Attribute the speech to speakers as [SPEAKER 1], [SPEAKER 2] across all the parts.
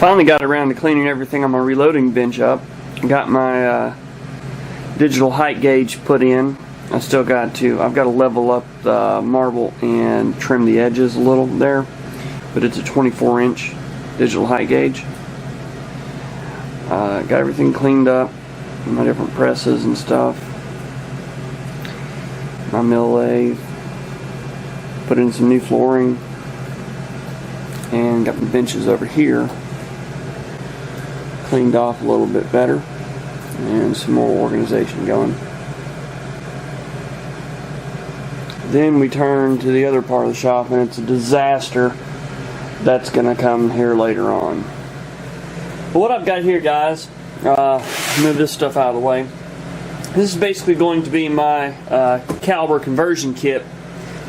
[SPEAKER 1] Finally got around to cleaning everything on my reloading bench up. Got my digital height gauge put in. I've got to level up the marble and trim the edges a little there, but it's a 24-inch digital height gauge. Got everything cleaned up, my different presses and stuff, my mill lathe, put in some new flooring, and got the benches over here cleaned off a little bit better, and some more organization going. Then we turn to the other part of the shop, and it's a disaster. That's going to come here later on. But what I've got here, guys, move this stuff out of the way. This is basically going to be my caliber conversion kit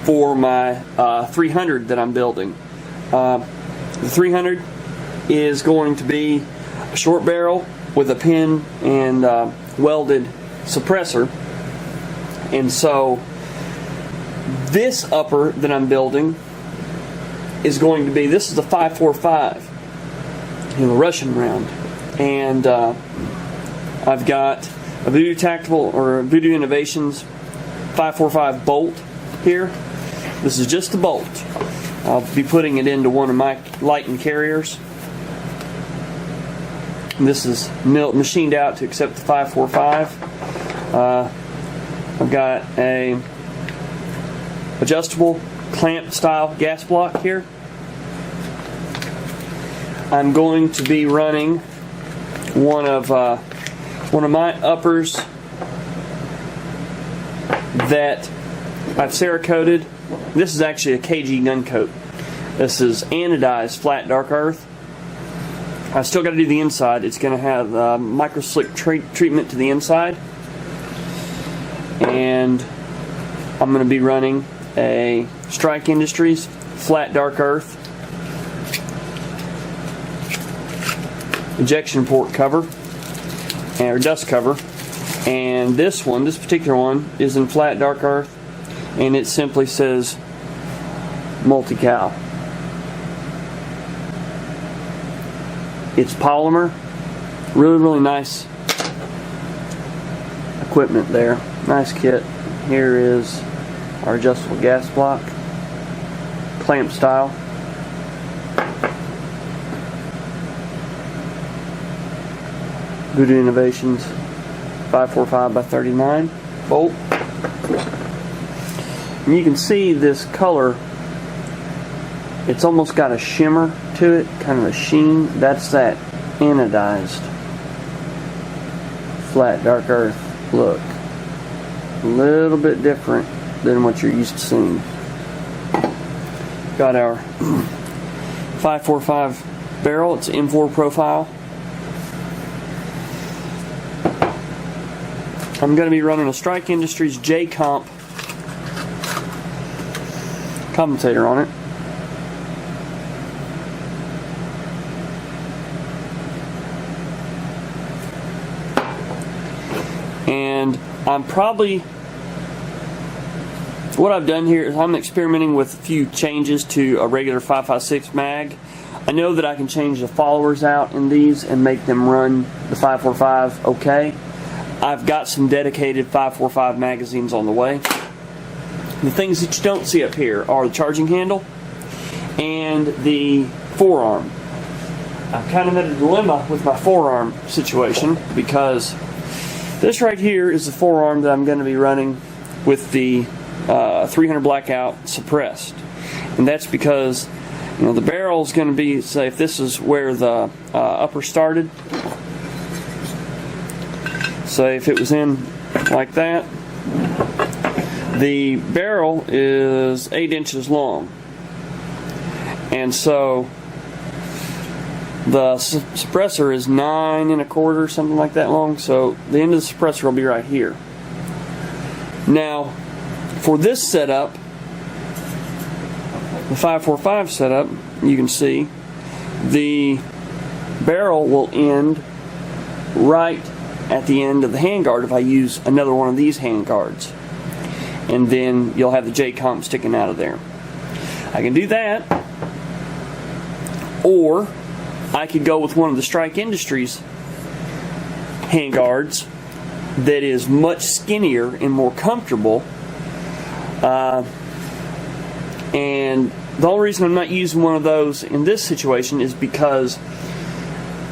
[SPEAKER 1] for my 300 that I'm building. The 300 is going to be a short barrel with a pin and welded suppressor. And so this upper that I'm building is going to be, this is a 5.45, Russian round. And I've got a EOTECH or Voodoo Innovations 5.45 bolt here. This is just the bolt. I'll be putting it into one of my light and carriers. This is machined out to accept the 5.45. I've got a adjustable clamp style gas block here. I'm going to be running one of my uppers that I've Cerakoted. This is actually a KG gun coat. This is anodized flat dark earth. I still got to do the inside. It's going to have micro slick treatment to the inside, and I'm going to be running a Strike Industries flat dark earth ejection port cover or dust cover, and this particular one is in flat dark earth, and it simply says multi-cal. It's polymer, really nice equipment there, nice kit. Here is our adjustable gas block, clamp style. Voodoo Innovations 5.45 by 39 bolt. And you can see this color, it's almost got a shimmer to it, kind of a sheen. That's that anodized flat dark earth look. A little bit different than what you're used to seeing. Got our 5.45 barrel. It's M4 profile. I'm going to be running a Strike Industries J-Comp compensator on it. And what I've done here is I'm experimenting with a few changes to a regular 5.56 mag. I know that I can change the followers out in these and make them run the 5.45 okay. I've got some dedicated 5.45 magazines on the way. The things that you don't see up here are the charging handle and the forearm. I'm kind of at a dilemma with my forearm situation, because this right here is the forearm that I'm going to be running with the 300 blackout suppressed. And that's because the barrel is going to be, say, if this is where the upper started, say if it was in like that, the barrel is 8 inches long, and so the suppressor is 9 1/4, something like that long, so the end of the suppressor will be right here. Now for this setup, the 5.45 setup, you can see the barrel will end right at the end of the handguard if I use another one of these handguards, and then you'll have the J-Comp sticking out of there. I can do that, or I could go with one of the Strike Industries handguards that is much skinnier and more comfortable. And the only reason I'm not using one of those in this situation is because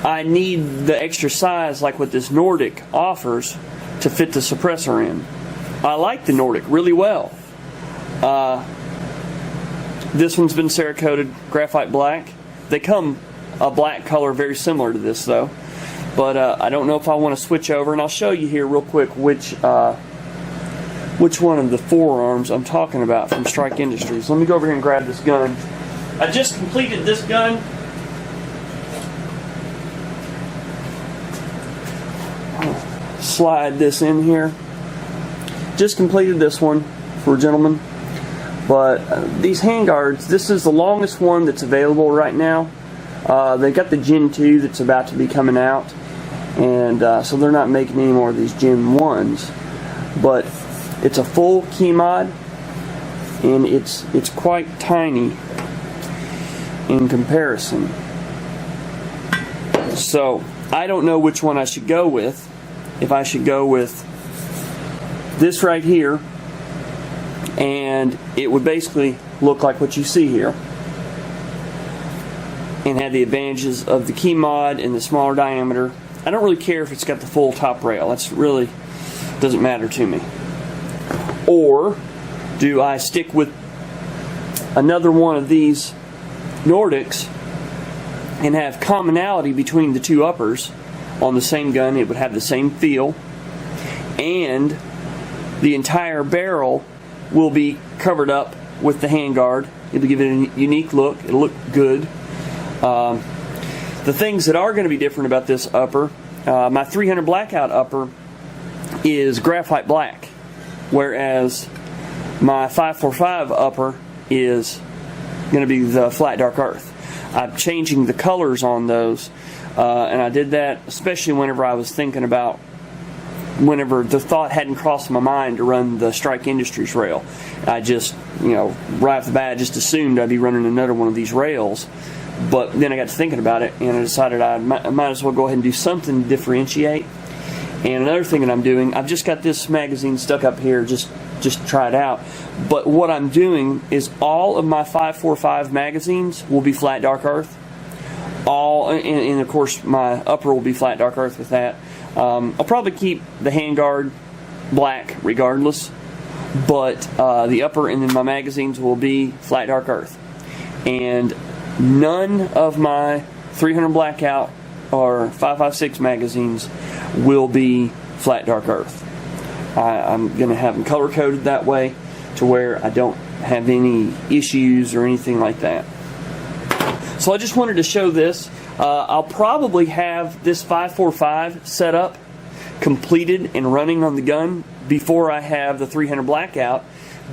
[SPEAKER 1] I need the extra size like what this Nordic offers to fit the suppressor in. I like the Nordic really well. This one's been Cerakoted graphite black. They come a black color very similar to this though. But I don't know if I want to switch over, and I'll show you here real quick which one of the forearms I'm talking about from Strike Industries. Let me go over here and grab this gun. I just completed this gun. I'll slide this in here. Just completed this one for a gentleman. But these handguards, this is the longest one that's available right now. They got the Gen 2 that's about to be coming out, and so they're not making any more of these Gen 1s. But it's a full key mod, and it's quite tiny in comparison. So I don't know which one I should go with. If I should go with this right here, and it would basically look like what you see here, and have the advantages of the key mod and the smaller diameter. I don't really care if it's got the full top rail. That's really doesn't matter to me. Or do I stick with another one of these Nordics and have commonality between the two uppers on the same gun? It would have the same feel, and the entire barrel will be covered up with the handguard. It'll give it a unique look. It'll look good. The things that are going to be different about this upper, my 300 blackout upper is graphite black, whereas my 545 upper is going to be the flat dark earth. I'm changing the colors on those, and I did that especially whenever I was thinking about, whenever the thought hadn't crossed my mind to run the Strike Industries rail. I just, right off the bat, I just assumed I'd be running another one of these rails. But then I got to thinking about it, and I decided I might as well go ahead and do something to differentiate. And another thing that I'm doing, I've just got this magazine stuck up here just to try it out. But what I'm doing is all of my 545 magazines will be flat dark earth. And of course my upper will be flat dark earth with that. I'll probably keep the handguard black regardless, but the upper and then my magazines will be flat dark earth. And none of my 300 blackout or 5.56 magazines will be flat dark earth. I'm going to have them color coded that way to where I don't have any issues or anything like that. So I just wanted to show this. I'll probably have this 545 set up, completed and running on the gun before I have the 300 blackout,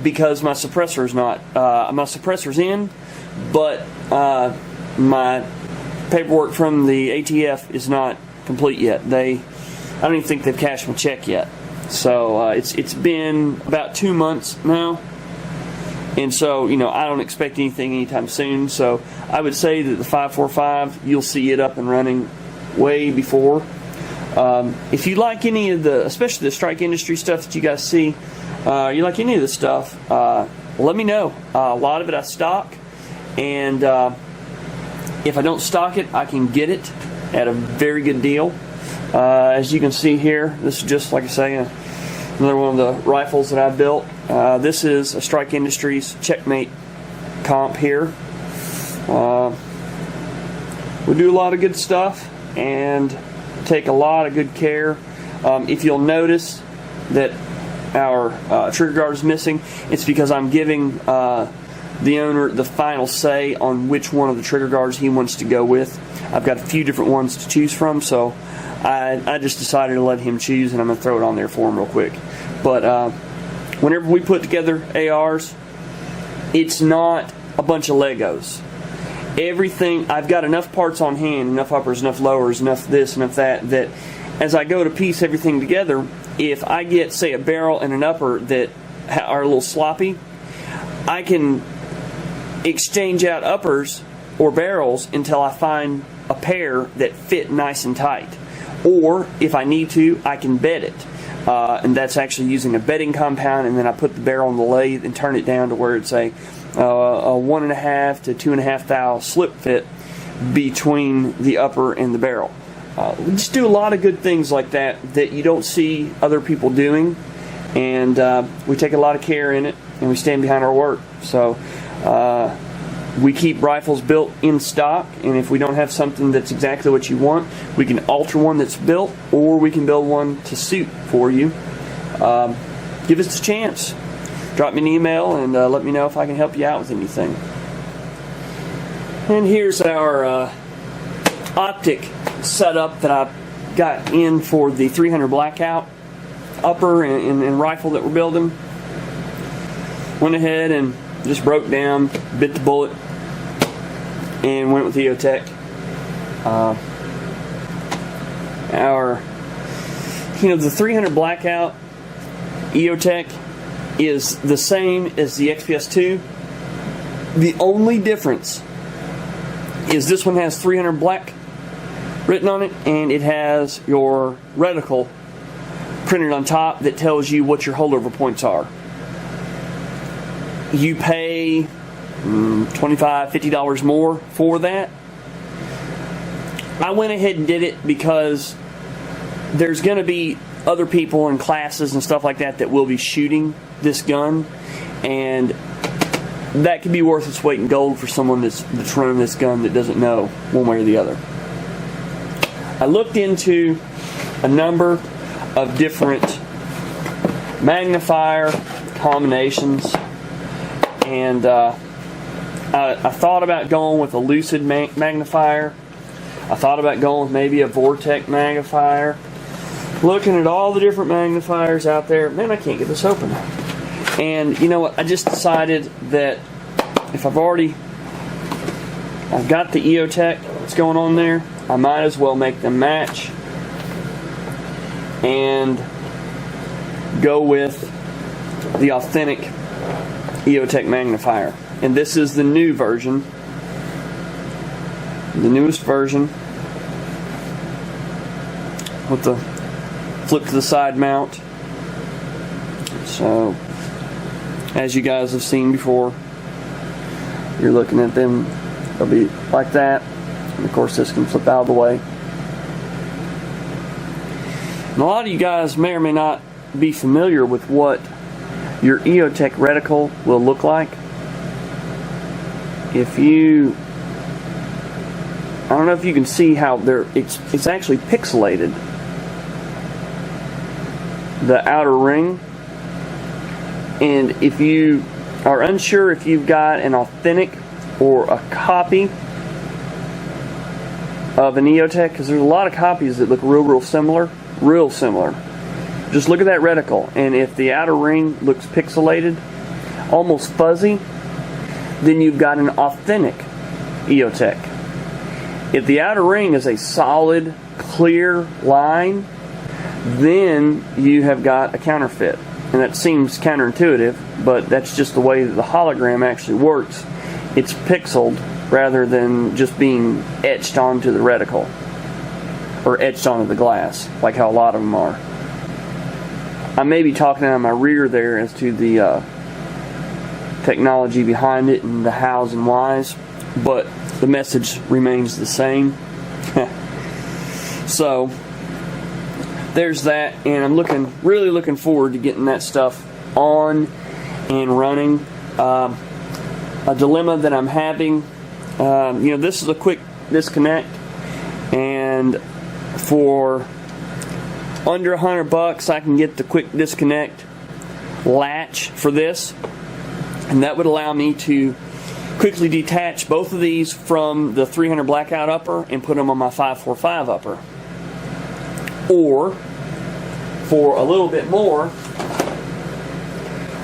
[SPEAKER 1] because my suppressor is not. My suppressor's in, but my paperwork from the ATF is not complete yet. I don't even think they've cashed my check yet. So it's been about 2 months now, and so I don't expect anything anytime soon. So I would say that the 545, you'll see it up and running way before. If you like any of the, especially the Strike Industry stuff that you guys see, you like any of this stuff, let me know. A lot of it I stock, and if I don't stock it, I can get it at a very good deal. As you can see here, this is just, like I say, another one of the rifles that I built. This is a Strike Industries Checkmate comp here. We do a lot of good stuff and take a lot of good care. If you'll notice that our trigger guard is missing, it's because I'm giving the owner the final say on which one of the trigger guards he wants to go with. I've got a few different ones to choose from, so I just decided to let him choose, and I'm going to throw it on there for him real quick. But whenever we put together ARs, it's not a bunch of Legos. Everything, I've got enough parts on hand, enough uppers, enough lowers, enough this, enough that as I go to piece everything together, if I get, say, a barrel and an upper that are a little sloppy, I can exchange out uppers or barrels until I find a pair that fit nice and tight. Or if I need to, I can bed it. And that's actually using a bedding compound, and then I put the barrel on the lathe and turn it down to where it's a 1.5 to 2.5 thou slip fit between the upper and the barrel. We just do a lot of good things like that you don't see other people doing, and we take a lot of care in it, and we stand behind our work. So we keep rifles built in stock, and if we don't have something that's exactly what you want, we can alter one that's built, or we can build one to suit for you. Give us a chance. Drop me an email and let me know if I can help you out with anything. And here's our optic setup that I got in for the 300 blackout upper and rifle that we're building. Went ahead and just broke down, bit the bullet, and went with EOTECH. The 300 blackout EOTECH is the same as the XPS2. The only difference is this one has 300 black written on it, and it has your reticle printed on top that tells you what your holdover points are. You pay $25, $50 more for that. I went ahead and did it because there's going to be other people in classes and stuff like that will be shooting this gun, and that could be worth its weight in gold for someone that's running this gun that doesn't know one way or the other. I looked into a number of different magnifier combinations, and I thought about going with a Lucid magnifier. I thought about going with maybe a Vortex magnifier. Looking at all the different magnifiers out there, man, I can't get this open. And you know what? I just decided that if I've got the EOTECH that's going on there, I might as well make them match and go with the authentic EOTECH magnifier. And this is the new version, the newest version, with the flip to the side mount. So as you guys have seen before, you're looking at them, they'll be like that, and of course this can flip out of the way. And a lot of you guys may or may not be familiar with what your EOTECH reticle will look like. I don't know if you can see how it's actually pixelated, the outer ring. And if you are unsure if you've got an authentic or a copy of an EOTECH, because there's a lot of copies that look real similar, just look at that reticle, and if the outer ring looks pixelated, almost fuzzy, then you've got an authentic EOTECH. If the outer ring is a solid, clear line, then you have got a counterfeit. And that seems counterintuitive, but that's just the way that the hologram actually works. It's pixeled rather than just being etched onto the reticle or etched onto the glass, like how a lot of them are. I may be talking out of my rear there as to the technology behind it and the hows and whys, but the message remains the same. So there's that, and I'm really looking forward to getting that stuff on and running. A dilemma that I'm having, this is a quick disconnect, and for under $100 I can get the quick disconnect latch for this, and that would allow me to quickly detach both of these from the 300 blackout upper and put them on my 545 upper. Or for a little bit more,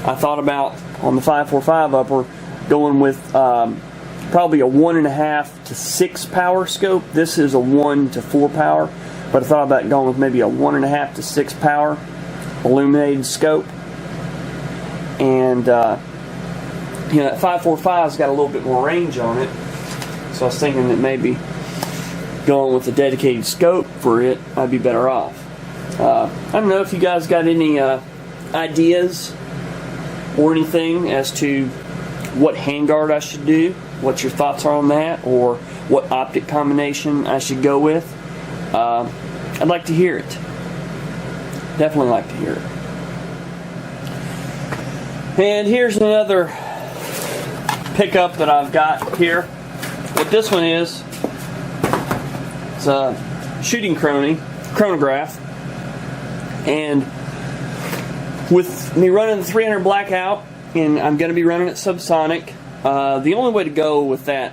[SPEAKER 1] I thought about on the 545 upper going with probably a 1.5 to 6 power scope. This is a 1 to 4 power, but I thought about going with maybe a 1.5 to 6 power illuminated scope. And that 545's got a little bit more range on it, so I was thinking that maybe going with a dedicated scope for it, I'd be better off. I don't know if you guys got any ideas or anything as to what handguard I should do, what your thoughts are on that, or what optic combination I should go with. I'd like to hear it. Definitely like to hear it. And here's another pickup that I've got here. What this one is, it's a shooting chronograph. And with me running the 300 blackout, and I'm going to be running it subsonic, the only way to go with that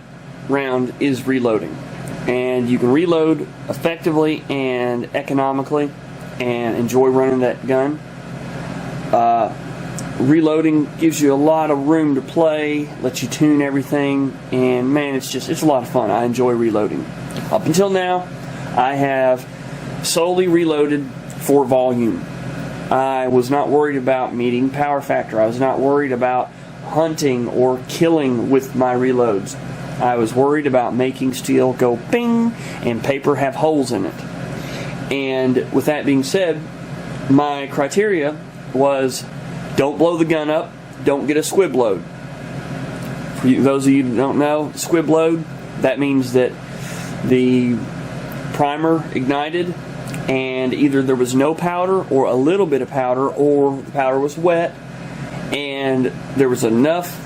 [SPEAKER 1] round is reloading. And you can reload effectively and economically and enjoy running that gun. Reloading gives you a lot of room to play, lets you tune everything, and man, it's a lot of fun. I enjoy reloading. Up until now, I have solely reloaded for volume. I was not worried about meeting power factor. I was not worried about hunting or killing with my reloads. I was worried about making steel go ping and paper have holes in it. And with that being said, my criteria was don't blow the gun up, don't get a squib load. For those of you who don't know, squib load, that means that the primer ignited and either there was no powder or a little bit of powder, or the powder was wet and there was enough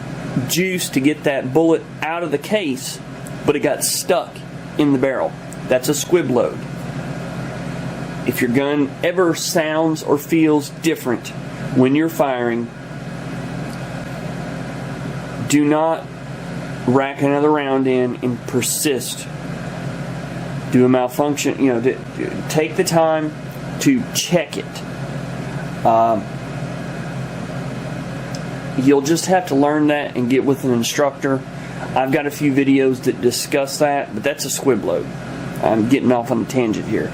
[SPEAKER 1] juice to get that bullet out of the case, but it got stuck in the barrel. That's a squib load. If your gun ever sounds or feels different when you're firing, do not rack another round in and persist. Do a malfunction, take the time to check it. You'll just have to learn that and get with an instructor. I've got a few videos that discuss that, but that's a squib load. I'm getting off on a tangent here.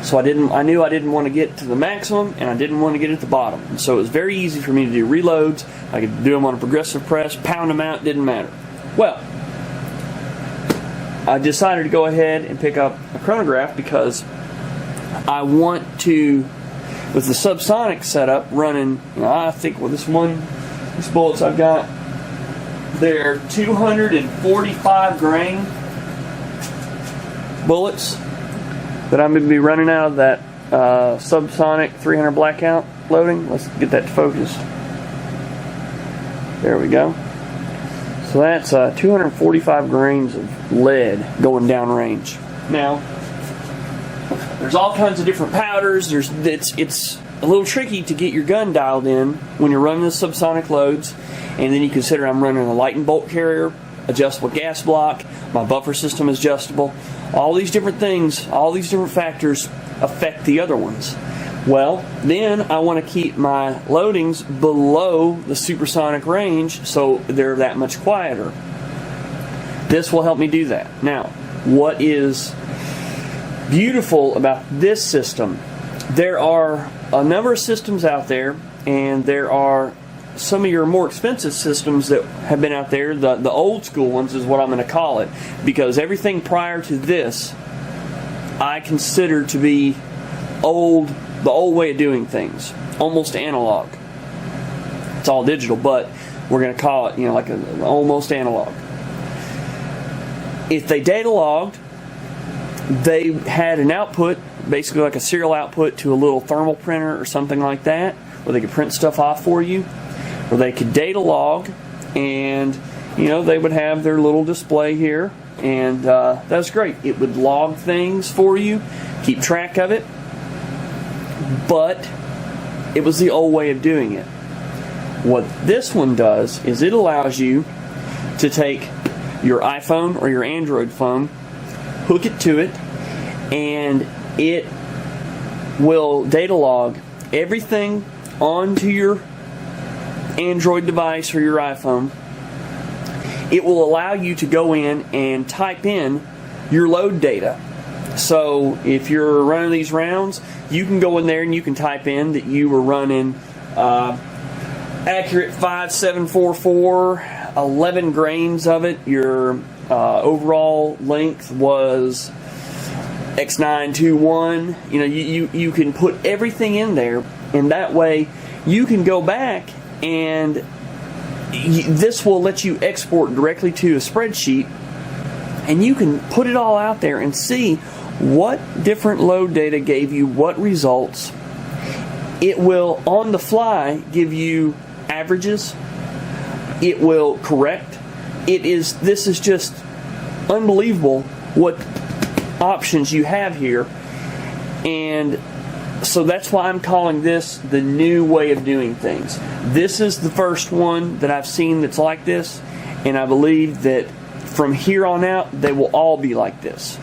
[SPEAKER 1] So I knew I didn't want to get to the maximum, and I didn't want to get at the bottom. And so it was very easy for me to do reloads. I could do them on a progressive press, pound them out, didn't matter. Well, I decided to go ahead and pick up a chronograph because I want to, with the subsonic setup running, I think with these bullets I've got, they're 245 grain bullets that I'm going to be running out of that subsonic 300 blackout loading. Let's get that to focus. There we go. So that's 245 grains of lead going down range. Now, there's all kinds of different powders. It's a little tricky to get your gun dialed in when you're running the subsonic loads, and then you consider I'm running a light and bolt carrier, adjustable gas block, my buffer system is adjustable. All these different things, all these different factors affect the other ones. Well, then I want to keep my loadings below the supersonic range so they're that much quieter. This will help me do that. Now, what is beautiful about this system, there are a number of systems out there, and there are some of your more expensive systems that have been out there. The old school ones is what I'm going to call it, because everything prior to this I consider to be the old way of doing things, almost analog. It's all digital, but we're going to call it, like almost analog. If they data logged, they had an output, basically like a serial output to a little thermal printer or something like that, where they could print stuff off for you, or they could data log, and they would have their little display here, and that's great. It would log things for you, keep track of it, but it was the old way of doing it. What this one does is it allows you to take your iPhone or your Android phone, hook it to it, and it will data log everything onto your Android device or your iPhone. It will allow you to go in and type in your load data. So if you're running these rounds, you can go in there and you can type in that you were running accurate 5744, 11 grains of it. Your overall length was X921. You know, you can put everything in there, and that way you can go back and this will let you export directly to a spreadsheet, and you can put it all out there and see what different load data gave you what results. It will on the fly give you averages. It will correct. This is just unbelievable what options you have here. And so that's why I'm calling this the new way of doing things. This is the first one that I've seen that's like this, and I believe that from here on out they will all be like this.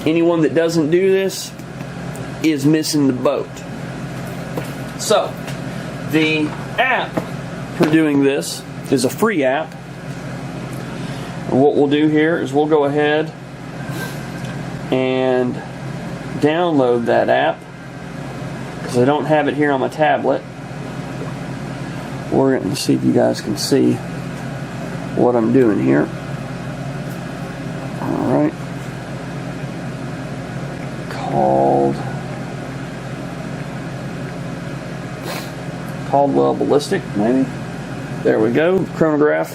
[SPEAKER 1] Anyone that doesn't do this is missing the boat. So the app for doing this is a free app. What we'll do here is we'll go ahead and download that app, because I don't have it here on my tablet. We're going to see if you guys can see what I'm doing here. Alright. Caldwell Ballistic, maybe? There we go. Chronograph.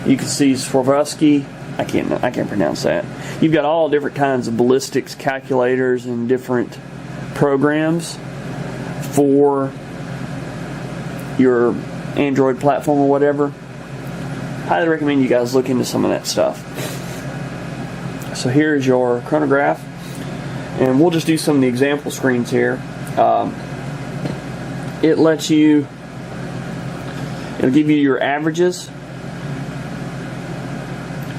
[SPEAKER 1] You can see Swarovski. I can't pronounce that. You've got all different kinds of ballistics calculators and different programs for your Android platform or whatever. Highly recommend you guys look into some of that stuff. So here's your chronograph, and we'll just do some of the example screens here. It'll give you your averages.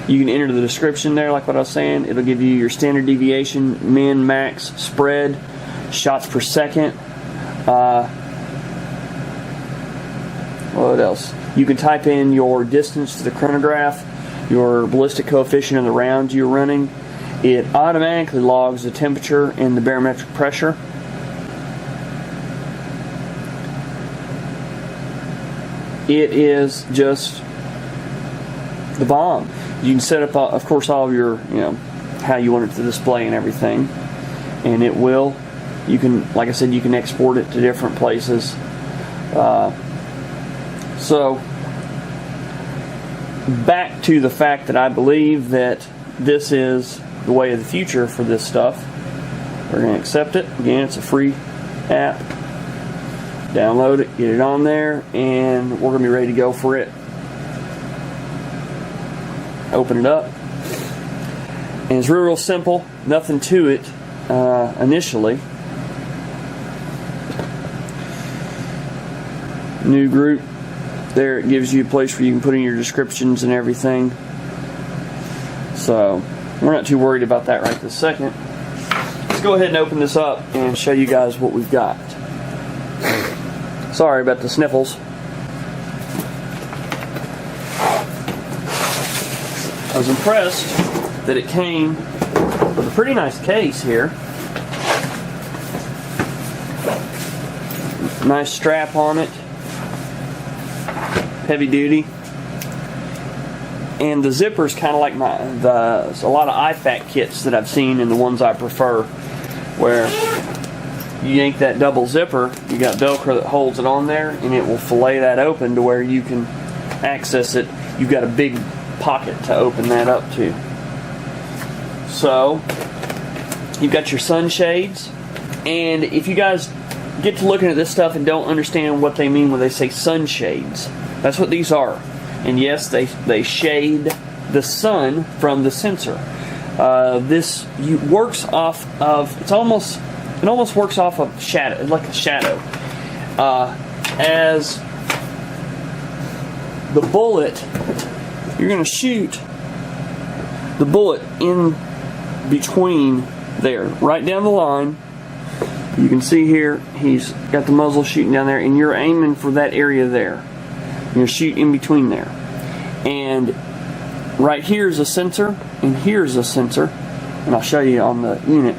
[SPEAKER 1] You can enter the description there, like what I was saying. It'll give you your standard deviation, min, max, spread, shots per second. What else? You can type in your distance to the chronograph, your ballistic coefficient of the rounds you're running. It automatically logs the temperature and the barometric pressure. It is just the bomb. You can set up, of course, all of your, how you want it to display and everything, and it will. You can, like I said, you can export it to different places. So, back to the fact that I believe that this is the way of the future for this stuff. We're going to accept it. Again, it's a free app. Download it, get it on there, and we're going to be ready to go for it. Open it up, and it's real simple, nothing to it initially. New group, there it gives you a place where you can put in your descriptions and everything. So we're not too worried about that right this second. Let's go ahead and open this up and show you guys what we've got. Sorry about the sniffles. I was impressed that it came with a pretty nice case here. Nice strap on it. Heavy duty. And the zipper's kind of like a lot of IFAC kits that I've seen, and the ones I prefer, where you yank that double zipper, you got Velcro that holds it on there, and it will fillet that open to where you can access it. You've got a big pocket to open that up to. So you've got your sunshades, and if you guys get to looking at this stuff and don't understand what they mean when they say sunshades, that's what these are. And yes, they shade the sun from the sensor. This works off of, it almost works off of shadow, like a shadow. As the bullet, you're going to shoot the bullet in between there, right down the line. You can see here, he's got the muzzle shooting down there, and you're aiming for that area there. You're going to shoot in between there. And right here is a sensor, and here's a sensor, and I'll show you on the unit.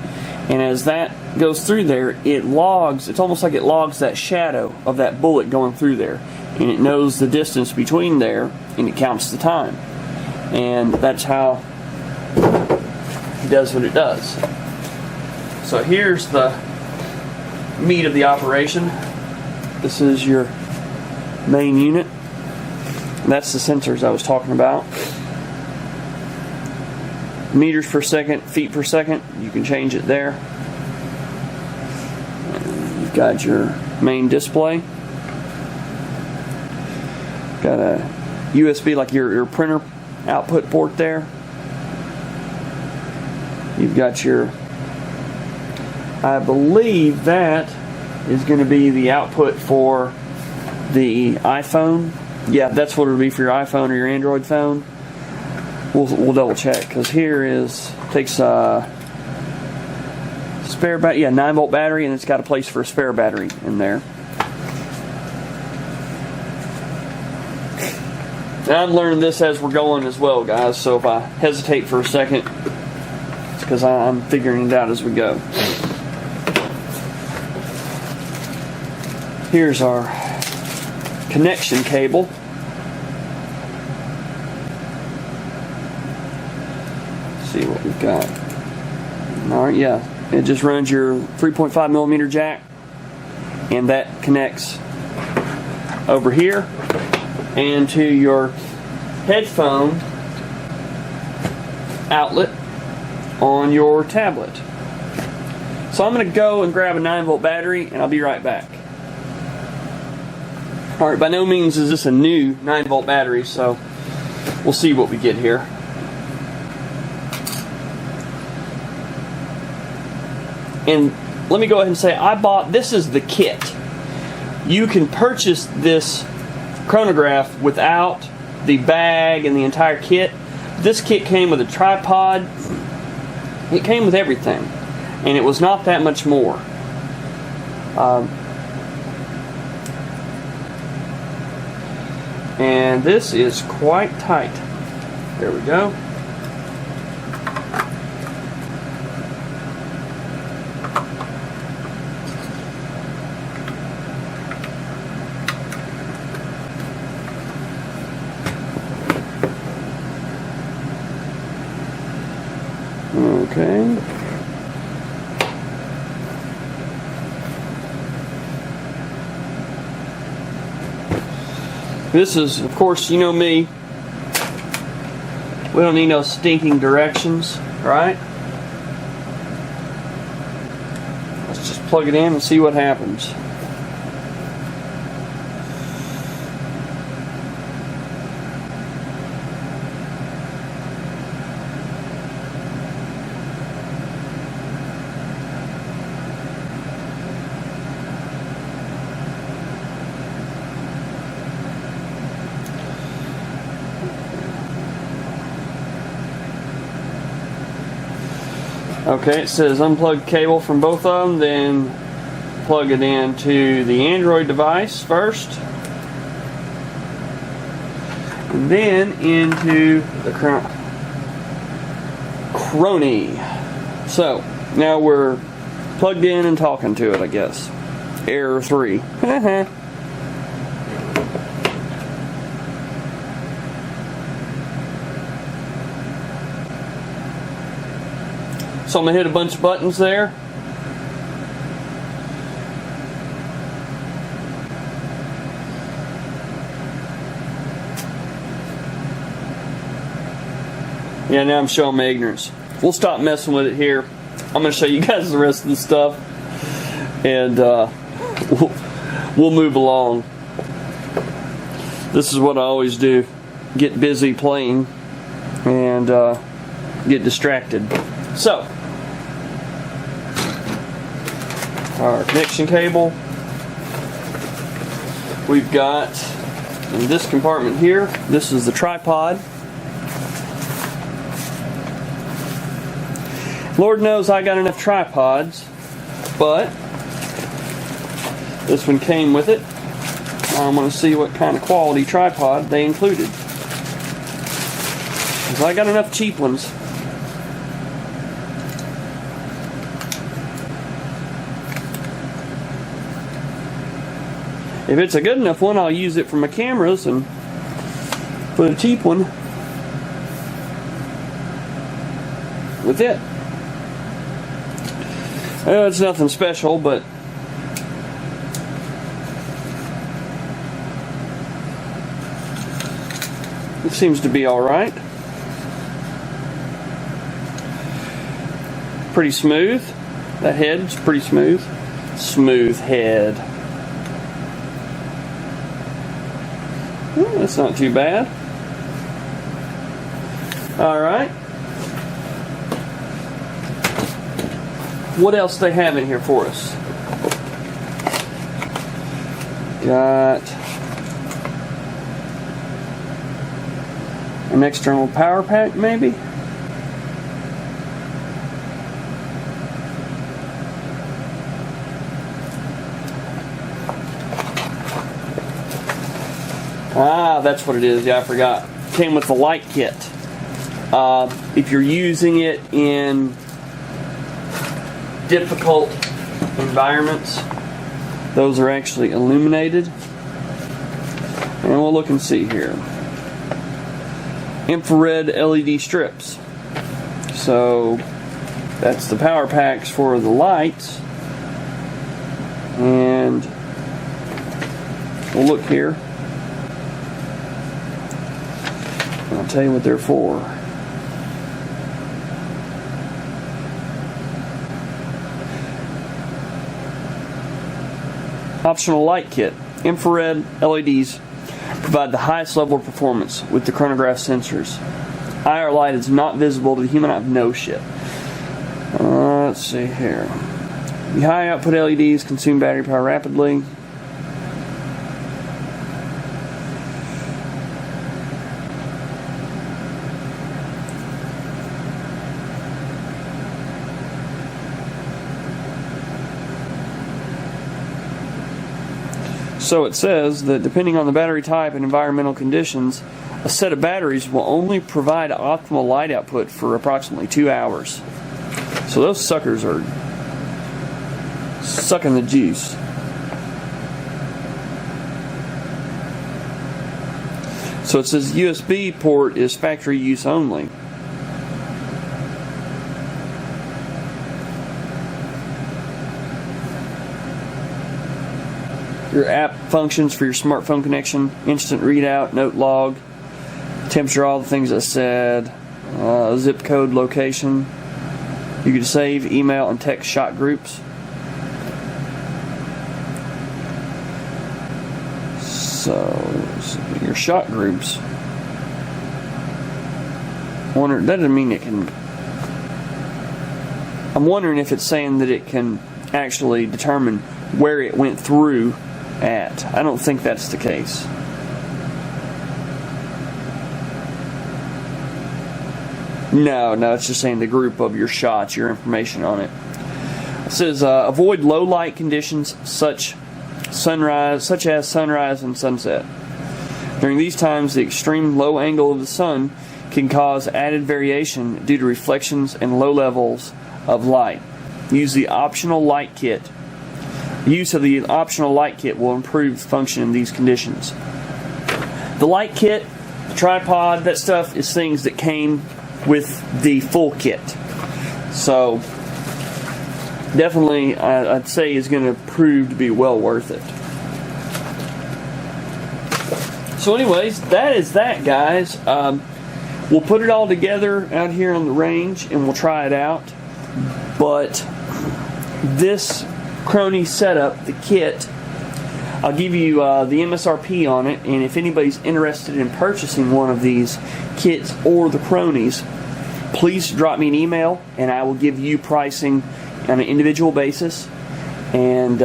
[SPEAKER 1] And as that goes through there, it logs, it's almost like it logs that shadow of that bullet going through there. And it knows the distance between there, and it counts the time. And that's how it does what it does. So here's the meat of the operation. This is your main unit. And that's the sensors I was talking about. Meters per second, feet per second, you can change it there. And you've got your main display. Got a USB, like your printer output port there. You've got your, I believe that is going to be the output for the iPhone. Yeah, that's what it'll be for your iPhone or your Android phone. We'll double check, because here takes a spare battery, 9-volt battery, and it's got a place for a spare battery in there. And I'm learning this as we're going as well, guys, so if I hesitate for a second, it's because I'm figuring it out as we go. Here's our connection cable. See what we've got. Alright, yeah, it just runs your 3.5 millimeter jack, and that connects over here and to your headphone outlet on your tablet. So I'm going to go and grab a 9-volt battery, and I'll be right back. Alright, by no means is this a new 9-volt battery, so we'll see what we get here. And let me go ahead and say, this is the kit. You can purchase this chronograph without the bag and the entire kit. This kit came with a tripod. It came with everything. And it was not that much more. And this is quite tight. There we go. Okay. This is, of course, you know me. We don't need no stinking directions, right? Let's just plug it in and see what happens. Okay, it says unplug cable from both of them, then plug it into the Android device first, and then into the Chrony. So, now we're plugged in and talking to it, I guess. Error 3. So I'm going to hit a bunch of buttons there. Yeah, now I'm showing my ignorance. We'll stop messing with it here. I'm going to show you guys the rest of the stuff. And we'll move along. This is what I always do. Get busy playing and get distracted. So, our connection cable. We've got in this compartment here, this is the tripod. Lord knows I got enough tripods, but this one came with it. I want to see what kind of quality tripod they included, because I got enough cheap ones. If it's a good enough one, I'll use it for my cameras and Put a cheap one with it. It's nothing special, but it seems to be alright. Pretty smooth. That head's pretty smooth. Smooth head. That's not too bad. Alright. What else they have in here for us? Got an external power pack, maybe? Ah, that's what it is. Yeah, I forgot. Came with the light kit. If you're using it in difficult environments, those are actually illuminated. And we'll look and see here. Infrared LED strips. So that's the power packs for the lights. And we'll look here. I'll tell you what they're for. Optional light kit. Infrared LEDs provide the highest level of performance with the chronograph sensors. IR light is not visible to the human eye. No shit. Let's see here. The high output LEDs consume battery power rapidly. So it says that depending on the battery type and environmental conditions, a set of batteries will only provide optimal light output for approximately 2 hours. So those suckers are sucking the juice. So it says USB port is factory use only. Your app functions for your smartphone connection, instant readout, note log, temperature, all the things I said, zip code location. You can save, email, and text shot groups. So your shot groups. That doesn't mean it can. I'm wondering if it's saying that it can actually determine where it went through at. I don't think that's the case. No, it's just saying the group of your shots, your information on it. It says avoid low light conditions such as sunrise and sunset. During these times, the extreme low angle of the sun can cause added variation due to reflections and low levels of light. Use the optional light kit. Use of the optional light kit will improve function in these conditions. The light kit, the tripod, that stuff is things that came with the full kit. So definitely I'd say is going to prove to be well worth it. So anyways, that is that, guys. We'll put it all together out here on the range and we'll try it out. But this Chrony setup, the kit, I'll give you the MSRP on it, and if anybody's interested in purchasing one of these kits or the Chronies, please drop me an email and I will give you pricing on an individual basis and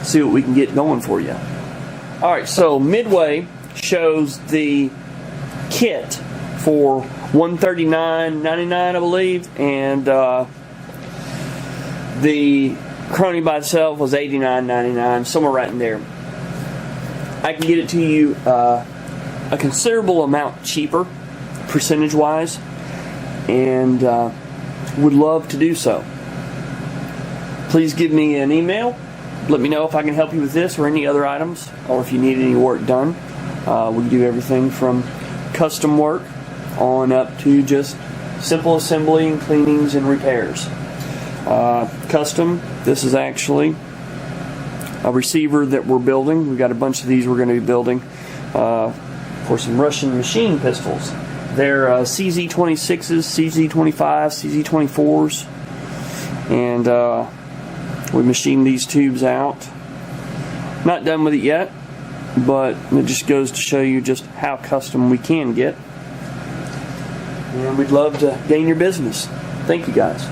[SPEAKER 1] see what we can get going for you. Alright, so Midway shows the kit for $139.99, I believe, and the Chrony by itself was $89.99, somewhere right in there. I can get it to you a considerable amount cheaper, percentage-wise, and would love to do so. Please give me an email. Let me know if I can help you with this or any other items, or if you need any work done. We do everything from custom work on up to just simple assembly and cleanings and repairs. Custom, this is actually a receiver that we're building. We've got a bunch of these we're going to be building for some Russian machine pistols. They're CZ26s, CZ25s, CZ24s, and we machined these tubes out. Not done with it yet, but it just goes to show you just how custom we can get. And we'd love to gain your business. Thank you guys.